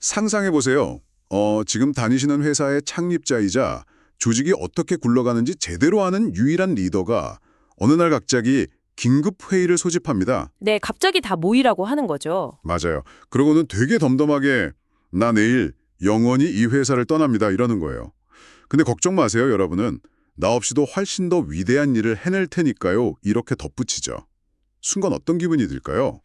상상해 보세요. 지금 다니시는 회사의 창립자이자 조직이 어떻게 굴러가는지 제대로 아는 유일한 리더가 어느 날 갑자기 긴급 회의를 소집합니다. 네, 갑자기 다 모이라고 하는 거죠. 맞아요. 그러고는 되게 덤덤하게 나 내일 영원히 이 회사를 떠납니다 이러는 거예요. 근데 걱정 마세요, 여러분은. 나 없이도 훨씬 더 위대한 일을 해낼 테니까요. 이렇게 덧붙이죠. 순간 어떤 기분이 들까요?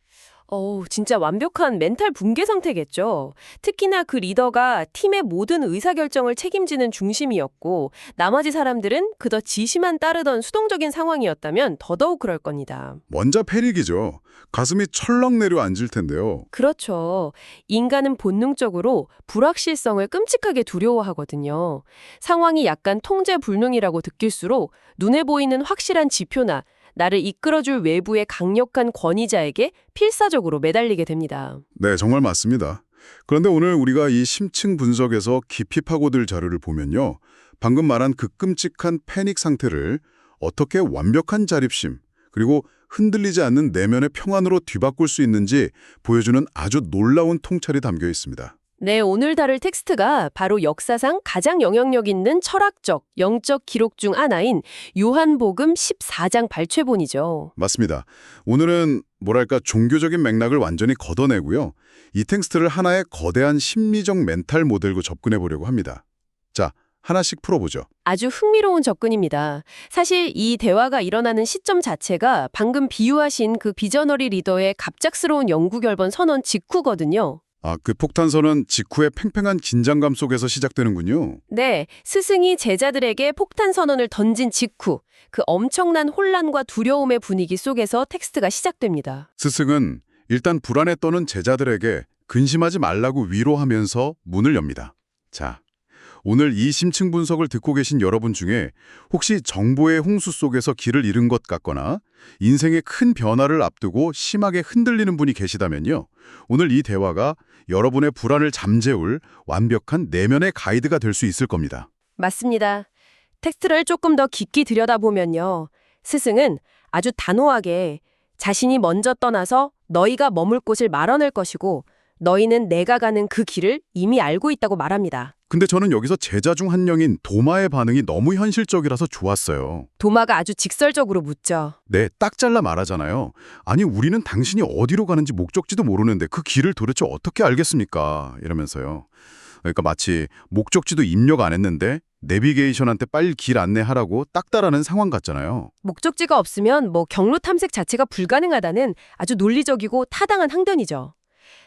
진짜 완벽한 멘탈 붕괴 상태겠죠. 특히나 그 리더가 팀의 모든 의사결정을 책임지는 중심이었고, 나머지 사람들은 그저 지시만 따르던 수동적인 상황이었다면 더더욱 그럴 겁니다. 먼저 패닉이죠. 가슴이 철렁 내려앉을 텐데요. 그렇죠. 인간은 본능적으로 불확실성을 끔찍하게 두려워하거든요. 상황이 약간 통제 불능이라고 느낄수록 눈에 보이는 확실한 지표나 나를 이끌어줄 외부의 강력한 권위자에게 필사적으로 매달리게 됩니다. 네, 정말 맞습니다. 그런데 오늘 우리가 이 심층 분석에서 깊이 파고들 자료를 보면요. 방금 말한 그 끔찍한 패닉 상태를 어떻게 완벽한 자립심, 그리고 흔들리지 않는 내면의 평안으로 뒤바꿀 수 있는지 보여주는 아주 놀라운 통찰이 담겨 있습니다. 네, 오늘 다룰 텍스트가 바로 역사상 가장 영향력 있는 철학적, 영적 기록 중 하나인 요한복음 14장 발췌본이죠. 맞습니다. 오늘은 뭐랄까 종교적인 맥락을 완전히 걷어내고요. 이 텍스트를 하나의 거대한 심리적 멘탈 모델로 접근해 보려고 합니다. 자, 하나씩 풀어보죠. 아주 흥미로운 접근입니다. 사실 이 대화가 일어나는 시점 자체가 방금 비유하신 그 비저너리 리더의 갑작스러운 영구결번 선언 직후거든요. 그 폭탄선은 직후의 팽팽한 긴장감 속에서 시작되는군요. 네, 스승이 제자들에게 폭탄 선언을 던진 직후 그 엄청난 혼란과 두려움의 분위기 속에서 텍스트가 시작됩니다. 스승은 일단 불안에 떠는 제자들에게 근심하지 말라고 위로하면서 문을 엽니다. 자, 오늘 이 심층 분석을 듣고 계신 여러분 중에 혹시 정보의 홍수 속에서 길을 잃은 것 같거나 인생의 큰 변화를 앞두고 심하게 흔들리는 분이 계시다면요. 오늘 이 대화가 여러분의 불안을 잠재울 완벽한 내면의 가이드가 될 수 있을 겁니다. 맞습니다. 텍스트를 조금 더 깊이 들여다보면요. 스승은 아주 단호하게 자신이 먼저 떠나서 너희가 머물 곳을 마련할 것이고 너희는 내가 가는 그 길을 이미 알고 있다고 말합니다. 근데 저는 여기서 제자 중 한 명인 도마의 반응이 너무 현실적이라서 좋았어요. 도마가 아주 직설적으로 묻죠. 네, 딱 잘라 말하잖아요. 아니, 우리는 당신이 어디로 가는지 목적지도 모르는데 그 길을 도대체 어떻게 알겠습니까? 이러면서요. 그러니까 마치 목적지도 입력 안 했는데 내비게이션한테 빨리 길 안내하라고 딱 따라하는 상황 같잖아요. 목적지가 없으면 경로 탐색 자체가 불가능하다는 아주 논리적이고 타당한 항변이죠.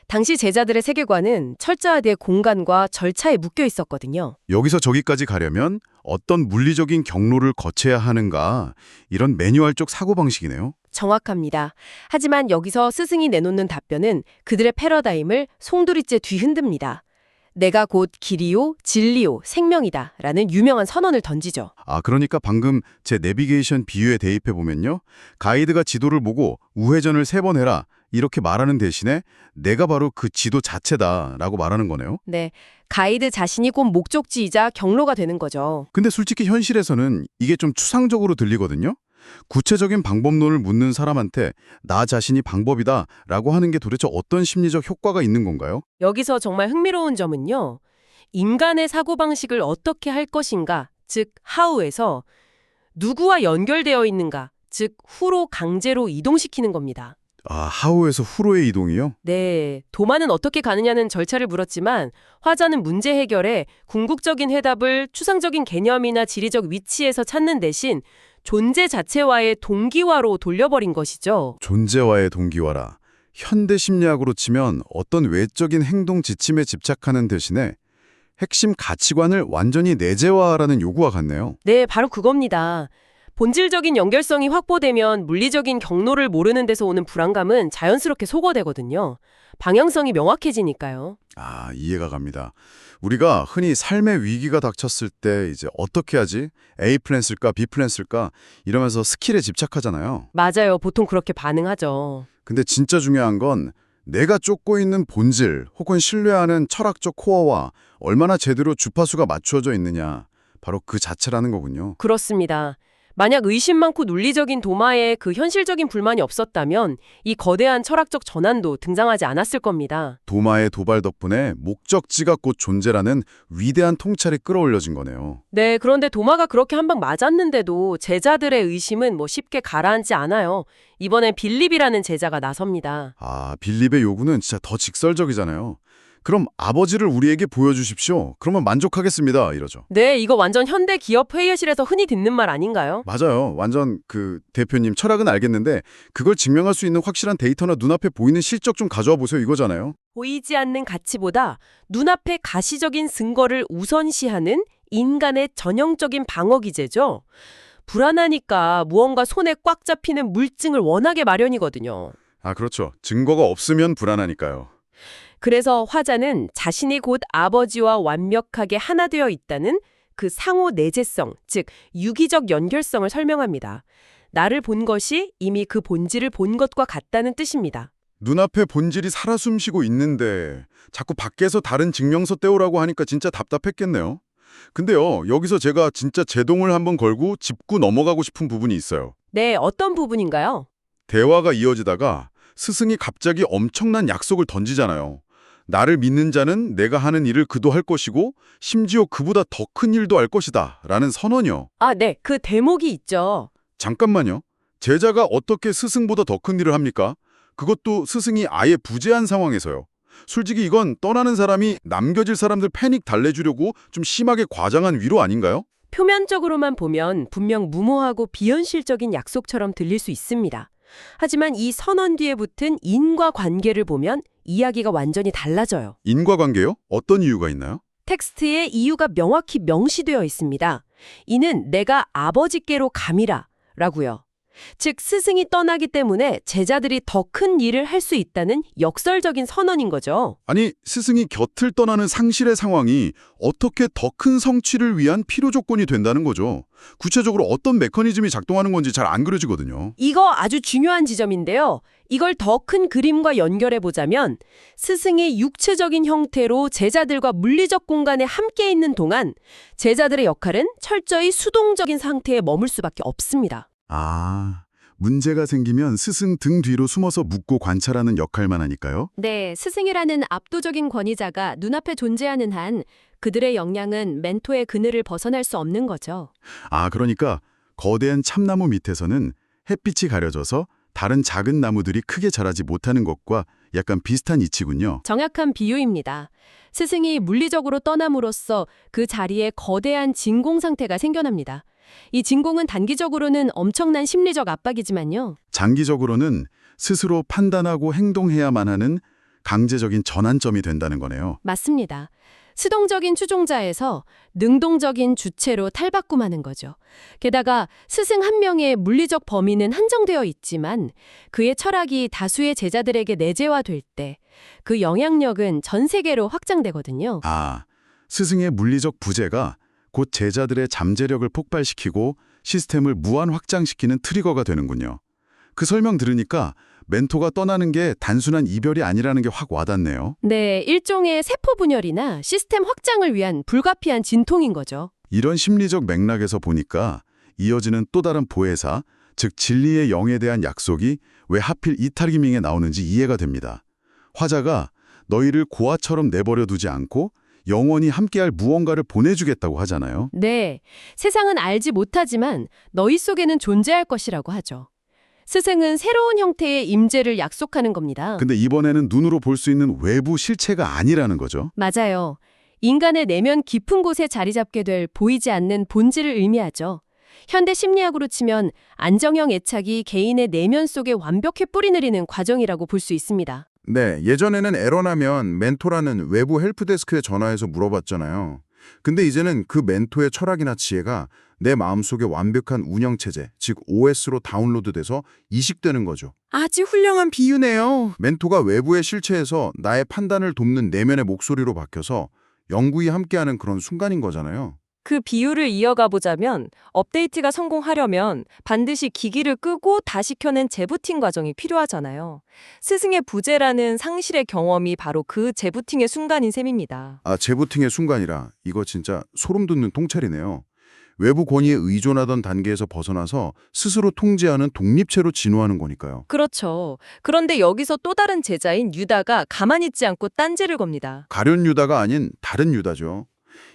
당시 제자들의 세계관은 철저하게 공간과 절차에 묶여 있었거든요. 여기서 저기까지 가려면 어떤 물리적인 경로를 거쳐야 하는가 이런 매뉴얼적 사고방식이네요. 정확합니다. 하지만 여기서 스승이 내놓는 답변은 그들의 패러다임을 송두리째 뒤흔듭니다. 내가 곧 길이요, 진리요, 생명이다 라는 유명한 선언을 던지죠. 그러니까 방금 제 내비게이션 비유에 대입해보면요. 가이드가 지도를 보고 우회전을 3번 해라 이렇게 말하는 대신에 내가 바로 그 지도 자체다라고 말하는 거네요. 네, 가이드 자신이 곧 목적지이자 경로가 되는 거죠. 근데 솔직히 현실에서는 이게 좀 추상적으로 들리거든요. 구체적인 방법론을 묻는 사람한테 나 자신이 방법이다 라고 하는 게 도대체 어떤 심리적 효과가 있는 건가요? 여기서 정말 흥미로운 점은요. 인간의 사고방식을 어떻게 할 것인가, 즉 how에서 누구와 연결되어 있는가, 즉 who로 강제로 이동시키는 겁니다. 하우에서 후로의 이동이요? 네, 도마는 어떻게 가느냐는 절차를 물었지만 화자는 문제 해결에 궁극적인 해답을 추상적인 개념이나 지리적 위치에서 찾는 대신 존재 자체와의 동기화로 돌려버린 것이죠. 존재와의 동기화라. 현대 심리학으로 치면 어떤 외적인 행동 지침에 집착하는 대신에 핵심 가치관을 완전히 내재화하라는 요구와 같네요. 네, 바로 그겁니다. 본질적인 연결성이 확보되면 물리적인 경로를 모르는 데서 오는 불안감은 자연스럽게 소거되거든요. 방향성이 명확해지니까요. 이해가 갑니다. 우리가 흔히 삶의 위기가 닥쳤을 때 이제 어떻게 하지? A 플랜 쓸까? B 플랜 쓸까? 이러면서 스킬에 집착하잖아요. 맞아요. 보통 그렇게 반응하죠. 근데 진짜 중요한 건 내가 쫓고 있는 본질 혹은 신뢰하는 철학적 코어와 얼마나 제대로 주파수가 맞추어져 있느냐. 바로 그 자체라는 거군요. 그렇습니다. 만약 의심 많고 논리적인 도마에 그 현실적인 불만이 없었다면 이 거대한 철학적 전환도 등장하지 않았을 겁니다. 도마의 도발 덕분에 목적지가 곧 존재라는 위대한 통찰이 끌어올려진 거네요. 네, 그런데 도마가 그렇게 한 방 맞았는데도 제자들의 의심은 쉽게 가라앉지 않아요. 이번엔 빌립이라는 제자가 나섭니다. 아, 빌립의 요구는 진짜 더 직설적이잖아요. 그럼 아버지를 우리에게 보여주십시오. 그러면 만족하겠습니다. 이러죠. 네, 이거 완전 현대 기업 회의실에서 흔히 듣는 말 아닌가요? 맞아요. 완전 대표님 철학은 알겠는데 그걸 증명할 수 있는 확실한 데이터나 눈앞에 보이는 실적 좀 가져와 보세요. 이거잖아요. 보이지 않는 가치보다 눈앞의 가시적인 증거를 우선시하는 인간의 전형적인 방어 기제죠. 불안하니까 무언가 손에 꽉 잡히는 물증을 원하게 마련이거든요. 아, 그렇죠. 증거가 없으면 불안하니까요. 그래서 화자는 자신이 곧 아버지와 완벽하게 하나 되어 있다는 그 상호 내재성, 즉 유기적 연결성을 설명합니다. 나를 본 것이 이미 그 본질을 본 것과 같다는 뜻입니다. 눈앞에 본질이 살아 숨쉬고 있는데 자꾸 밖에서 다른 증명서 떼오라고 하니까 진짜 답답했겠네요. 근데요, 여기서 제가 진짜 제동을 한번 걸고 짚고 넘어가고 싶은 부분이 있어요. 네, 어떤 부분인가요? 대화가 이어지다가 스승이 갑자기 엄청난 약속을 던지잖아요. 나를 믿는 자는 내가 하는 일을 그도 할 것이고 심지어 그보다 더 큰 일도 할 것이다 라는 선언이요. 아, 네, 그 대목이 있죠. 잠깐만요. 제자가 어떻게 스승보다 더 큰 일을 합니까? 그것도 스승이 아예 부재한 상황에서요. 솔직히 이건 떠나는 사람이 남겨질 사람들 패닉 달래주려고 좀 심하게 과장한 위로 아닌가요? 표면적으로만 보면 분명 무모하고 비현실적인 약속처럼 들릴 수 있습니다. 하지만 이 선언 뒤에 붙은 인과관계를 보면 이야기가 완전히 달라져요. 인과관계요? 어떤 이유가 있나요? 텍스트에 이유가 명확히 명시되어 있습니다. 이는 내가 아버지께로 감이라 라고요. 즉 스승이 떠나기 때문에 제자들이 더 큰 일을 할 수 있다는 역설적인 선언인 거죠. 아니, 스승이 곁을 떠나는 상실의 상황이 어떻게 더 큰 성취를 위한 필요 조건이 된다는 거죠. 구체적으로 어떤 메커니즘이 작동하는 건지 잘 안 그려지거든요. 이거 아주 중요한 지점인데요. 이걸 더 큰 그림과 연결해 보자면 스승이 육체적인 형태로 제자들과 물리적 공간에 함께 있는 동안 제자들의 역할은 철저히 수동적인 상태에 머물 수밖에 없습니다. 아, 문제가 생기면 스승 등 뒤로 숨어서 묻고 관찰하는 역할만 하니까요? 네, 스승이라는 압도적인 권위자가 눈앞에 존재하는 한 그들의 역량은 멘토의 그늘을 벗어날 수 없는 거죠. 아, 그러니까 거대한 참나무 밑에서는 햇빛이 가려져서 다른 작은 나무들이 크게 자라지 못하는 것과 약간 비슷한 이치군요. 정확한 비유입니다. 스승이 물리적으로 떠남으로써 그 자리에 거대한 진공 상태가 생겨납니다. 이 진공은 단기적으로는 엄청난 심리적 압박이지만요. 장기적으로는 스스로 판단하고 행동해야만 하는 강제적인 전환점이 된다는 거네요. 맞습니다. 수동적인 추종자에서 능동적인 주체로 탈바꿈하는 거죠. 게다가 스승 한 명의 물리적 범위는 한정되어 있지만 그의 철학이 다수의 제자들에게 내재화될 때 그 영향력은 전 세계로 확장되거든요. 아, 스승의 물리적 부재가 곧 제자들의 잠재력을 폭발시키고 시스템을 무한 확장시키는 트리거가 되는군요. 그 설명 들으니까 멘토가 떠나는 게 단순한 이별이 아니라는 게 확 와닿네요. 네, 일종의 세포 분열이나 시스템 확장을 위한 불가피한 진통인 거죠. 이런 심리적 맥락에서 보니까 이어지는 또 다른 보혜사, 즉 진리의 영에 대한 약속이 왜 하필 이 타이밍에 나오는지 이해가 됩니다. 화자가 너희를 고아처럼 내버려 두지 않고 영원히 함께할 무언가를 보내주겠다고 하잖아요. 네, 세상은 알지 못하지만 너희 속에는 존재할 것이라고 하죠. 스승은 새로운 형태의 임재를 약속하는 겁니다. 근데 이번에는 눈으로 볼 수 있는 외부 실체가 아니라는 거죠. 맞아요. 인간의 내면 깊은 곳에 자리 잡게 될 보이지 않는 본질을 의미하죠. 현대 심리학으로 치면 안정형 애착이 개인의 내면 속에 완벽히 뿌리내리는 과정이라고 볼 수 있습니다. 네, 예전에는 에러 나면 멘토라는 외부 헬프데스크에 전화해서 물어봤잖아요. 근데 이제는 그 멘토의 철학이나 지혜가 내 마음속에 완벽한 운영체제, 즉 OS로 다운로드돼서 이식되는 거죠. 아주 훌륭한 비유네요. 멘토가 외부의 실체에서 나의 판단을 돕는 내면의 목소리로 바뀌어서 영구히 함께하는 그런 순간인 거잖아요. 그 비유를 이어가 보자면 업데이트가 성공하려면 반드시 기기를 끄고 다시 켜는 재부팅 과정이 필요하잖아요. 스승의 부재라는 상실의 경험이 바로 그 재부팅의 순간인 셈입니다. 아, 재부팅의 순간이라 이거 진짜 소름 돋는 통찰이네요. 외부 권위에 의존하던 단계에서 벗어나서 스스로 통제하는 독립체로 진화하는 거니까요. 그렇죠. 그런데 여기서 또 다른 제자인 유다가 가만히 있지 않고 딴지를 겁니다. 가룟 유다가 아닌 다른 유다죠.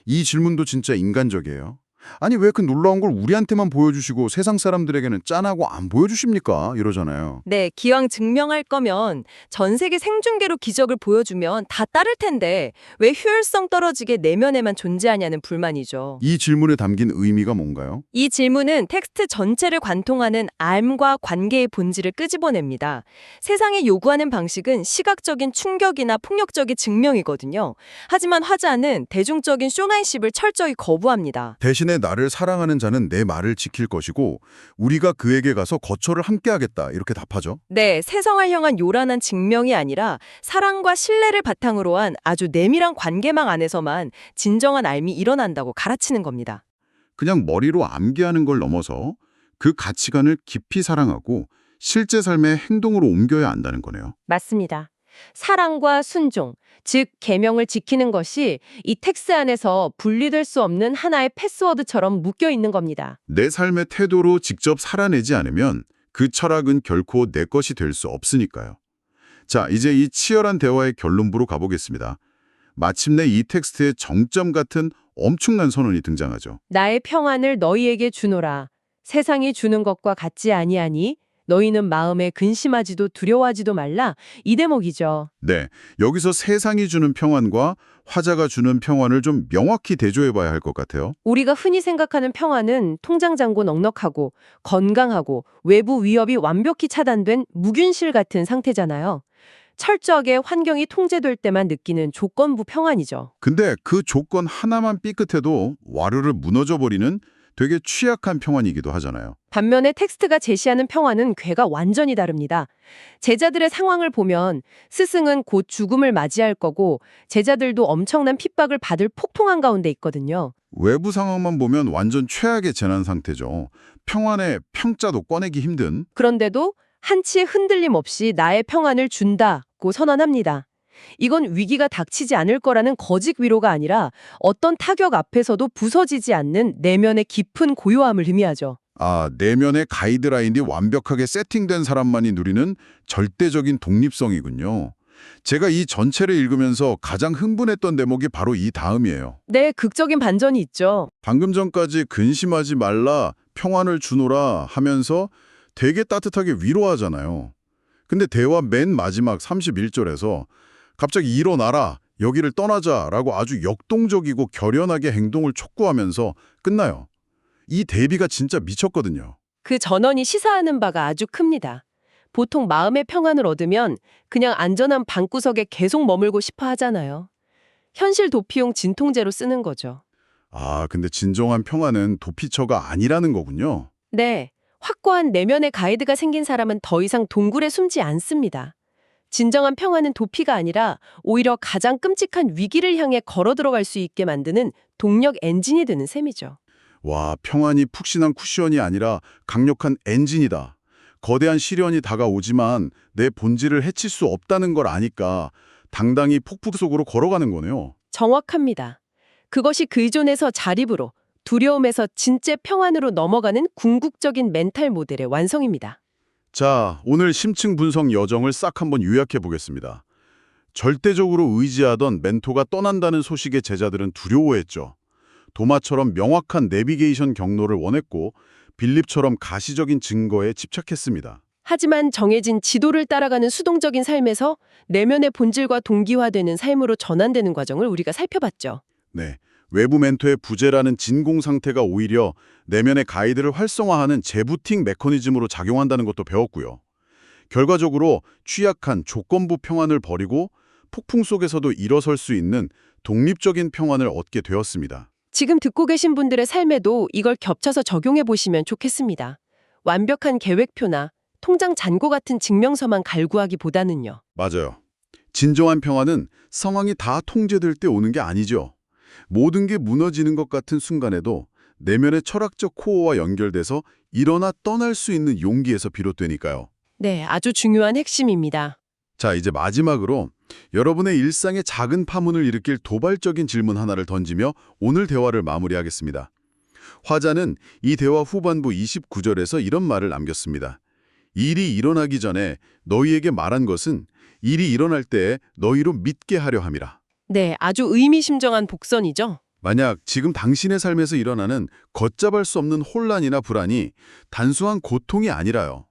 이 질문도 진짜 인간적이에요. 아니 왜 그 놀라운 걸 우리한테만 보여주시고 세상 사람들에게는 짠하고 안 보여주십니까? 이러잖아요. 네, 기왕 증명할 거면 전 세계 생중계로 기적을 보여주면 다 따를 텐데 왜 효율성 떨어지게 내면에만 존재하냐는 불만이죠. 이 질문에 담긴 의미가 뭔가요? 이 질문은 텍스트 전체를 관통하는 암과 관계의 본질을 끄집어냅니다. 세상이 요구하는 방식은 시각적인 충격이나 폭력적인 증명이거든요. 하지만 화자는 대중적인 쇼맨십을 철저히 거부합니다. 대신에 나를 사랑하는 자는 내 말을 지킬 것이고 우리가 그에게 가서 거처를 함께하겠다 이렇게 답하죠. 네, 세상을 향한 요란한 증명이 아니라 사랑과 신뢰를 바탕으로 한 아주 내밀한 관계망 안에서만 진정한 삶이 일어난다고 가르치는 겁니다. 그냥 머리로 암기하는 걸 넘어서 그 가치관을 깊이 사랑하고 실제 삶의 행동으로 옮겨야 한다는 거네요. 맞습니다. 사랑과 순종, 즉 계명을 지키는 것이 이 텍스 안에서 분리될 수 없는 하나의 패스워드처럼 묶여 있는 겁니다. 내 삶의 태도로 직접 살아내지 않으면 그 철학은 결코 내 것이 될 수 없으니까요. 자, 이제 이 치열한 대화의 결론부로 가보겠습니다. 마침내 이 텍스트의 정점 같은 엄청난 선언이 등장하죠. 나의 평안을 너희에게 주노라. 세상이 주는 것과 같지 아니하니 너희는 마음에 근심하지도 두려워하지도 말라. 이 대목이죠. 네, 여기서 세상이 주는 평안과 화자가 주는 평안을 좀 명확히 대조해봐야 할 것 같아요. 우리가 흔히 생각하는 평안은 통장 잔고 넉넉하고 건강하고 외부 위협이 완벽히 차단된 무균실 같은 상태잖아요. 철저하게 환경이 통제될 때만 느끼는 조건부 평안이죠. 근데 그 조건 하나만 삐끗해도 와르르 무너져버리는 되게 취약한 평안이기도 하잖아요. 반면에 텍스트가 제시하는 평안은 궤가 완전히 다릅니다. 제자들의 상황을 보면 스승은 곧 죽음을 맞이할 거고 제자들도 엄청난 핍박을 받을 폭풍한 가운데 있거든요. 외부 상황만 보면 완전 최악의 재난 상태죠. 평안의 평자도 꺼내기 힘든. 그런데도 한치의 흔들림 없이 나의 평안을 준다고 선언합니다. 이건 위기가 닥치지 않을 거라는 거짓 위로가 아니라 어떤 타격 앞에서도 부서지지 않는 내면의 깊은 고요함을 의미하죠. 아, 내면의 가이드라인이 완벽하게 세팅된 사람만이 누리는 절대적인 독립성이군요. 제가 이 전체를 읽으면서 가장 흥분했던 대목이 바로 이 다음이에요. 네, 극적인 반전이 있죠. 방금 전까지 근심하지 말라, 평안을 주노라 하면서 되게 따뜻하게 위로하잖아요. 근데 대화 맨 마지막 31절에서 갑자기 일어나라, 여기를 떠나자라고 아주 역동적이고 결연하게 행동을 촉구하면서 끝나요. 이 대비가 진짜 미쳤거든요. 그 전원이 시사하는 바가 아주 큽니다. 보통 마음의 평안을 얻으면 그냥 안전한 방구석에 계속 머물고 싶어 하잖아요. 현실 도피용 진통제로 쓰는 거죠. 아, 근데 진정한 평안은 도피처가 아니라는 거군요. 네, 확고한 내면의 가이드가 생긴 사람은 더 이상 동굴에 숨지 않습니다. 진정한 평안은 도피가 아니라 오히려 가장 끔찍한 위기를 향해 걸어 들어갈 수 있게 만드는 동력 엔진이 되는 셈이죠. 와, 평안이 푹신한 쿠션이 아니라 강력한 엔진이다. 거대한 시련이 다가오지만 내 본질을 해칠 수 없다는 걸 아니까 당당히 폭풍 속으로 걸어가는 거네요. 정확합니다. 그것이 의존에서 자립으로, 두려움에서 진짜 평안으로 넘어가는 궁극적인 멘탈 모델의 완성입니다. 자, 오늘 심층 분석 여정을 싹 한번 요약해 보겠습니다. 절대적으로 의지하던 멘토가 떠난다는 소식에 제자들은 두려워했죠. 도마처럼 명확한 내비게이션 경로를 원했고 빌립처럼 가시적인 증거에 집착했습니다. 하지만 정해진 지도를 따라가는 수동적인 삶에서 내면의 본질과 동기화되는 삶으로 전환되는 과정을 우리가 살펴봤죠. 네, 외부 멘토의 부재라는 진공 상태가 오히려 내면의 가이드를 활성화하는 재부팅 메커니즘으로 작용한다는 것도 배웠고요. 결과적으로 취약한 조건부 평안을 버리고 폭풍 속에서도 일어설 수 있는 독립적인 평안을 얻게 되었습니다. 지금 듣고 계신 분들의 삶에도 이걸 겹쳐서 적용해 보시면 좋겠습니다. 완벽한 계획표나 통장 잔고 같은 증명서만 갈구하기보다는요. 맞아요. 진정한 평안은 상황이 다 통제될 때 오는 게 아니죠. 모든 게 무너지는 것 같은 순간에도 내면의 철학적 코어와 연결돼서 일어나 떠날 수 있는 용기에서 비롯되니까요. 네, 아주 중요한 핵심입니다. 자, 이제 마지막으로 여러분의 일상에 작은 파문을 일으킬 도발적인 질문 하나를 던지며 오늘 대화를 마무리하겠습니다. 화자는 이 대화 후반부 29절에서 이런 말을 남겼습니다. 일이 일어나기 전에 너희에게 말한 것은 일이 일어날 때에 너희로 믿게 하려 함이라. 네, 아주 의미심장한 복선이죠. 만약 지금 당신의 삶에서 일어나는 걷잡을 수 없는 혼란이나 불안이 단순한 고통이 아니라요.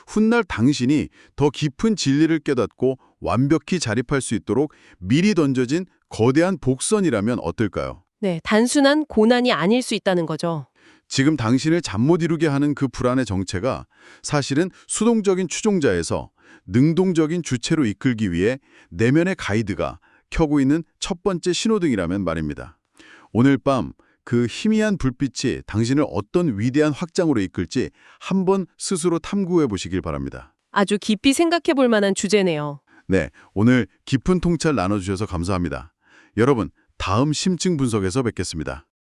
훗날 당신이 더 깊은 진리를 깨닫고 완벽히 자립할 수 있도록 미리 던져진 거대한 복선이라면 어떨까요? 네, 단순한 고난이 아닐 수 있다는 거죠. 지금 당신을 잠 못 이루게 하는 그 불안의 정체가 사실은 수동적인 추종자에서 능동적인 주체로 이끌기 위해 내면의 가이드가 켜고 있는 첫 번째 신호등이라면 말입니다. 오늘 밤 그 희미한 불빛이 당신을 어떤 위대한 확장으로 이끌지 한번 스스로 탐구해 보시길 바랍니다. 아주 깊이 생각해 볼 만한 주제네요. 네, 오늘 깊은 통찰 나눠주셔서 감사합니다. 여러분, 다음 심층 분석에서 뵙겠습니다.